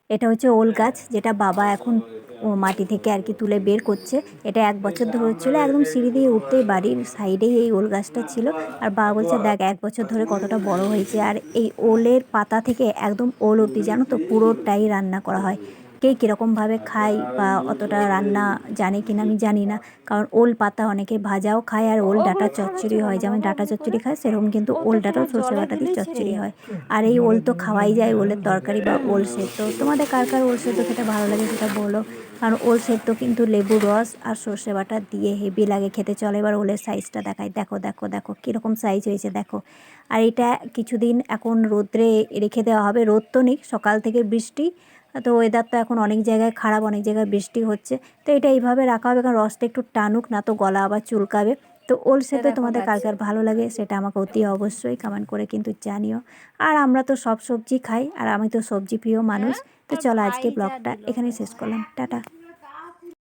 এটা হচ্ছে ওল গাছ, যেটা বাবা এখন মাটি থেকে আর কি তুলে বের করছে। এটা 1 বছর ধরে হচ্ছিল, একদম সিঁড়ি দিয়ে উঠতেই বাড়ির সাইডেই এই ওল গাছটা ছিল। আর বাবা বলছে দেখ 1 বছর ধরে কতটা বড় হয়েছে। আর এই ওলের পাতা থেকে একদম ওল অবধি জানো তো পুরোটাই রান্না করা হয়। কে কীরকমভাবে খায় বা অতটা রান্না জানে কিনা আমি জানি না, কারণ ওল পাতা অনেকে ভাজাও খায় আর ওল ডাঁটা চচ্চড়ি হয়। যেমন ডাঁটা চচ্চড়ি খায় সেরকম কিন্তু ওল ডাঁটাও সর্ষে বাটা দিয়ে চচ্চড়ি হয়। আর এই ওল তো খাওয়াই যায়, ওলের তরকারি বা ওল সেদ্ধ। তোমাদের কার কার ওল সেদ্ধ খেতে ভালো লাগে সেটা বলো, কারণ ওল সেদ্ধ কিন্তু লেবুর রস আর সর্ষে বাটা দিয়ে হেভি লাগে খেতে। চলো এবার ওলের সাইজটা দেখাই, দেখো দেখো দেখো কীরকম সাইজ হয়েছে দেখো। আর এটা কিছুদিন এখন রোদ্রে রেখে দেওয়া হবে। রোদ তো নেই, সকাল থেকে বৃষ্টি, তো ওয়েদার তো এখন অনেক জায়গায় খারাপ, অনেক জায়গায় বৃষ্টি হচ্ছে। তো এটা এইভাবে রাখা হবে, কারণ রসটা একটু টানুক, না তো গলা আবার চুলকাবে। তো ওল সেদ্ধ তোমাদের কার কার ভালো লাগে সেটা আমাকে অতি অবশ্যই কমেন্ট করে কিন্তু জানিও। আর আমরা তো সব সবজি খাই, আর আমি তো সবজি প্রিয় মানুষ। তো চলো আজকে ব্লগটা এখানে শেষ করলাম, টাটা।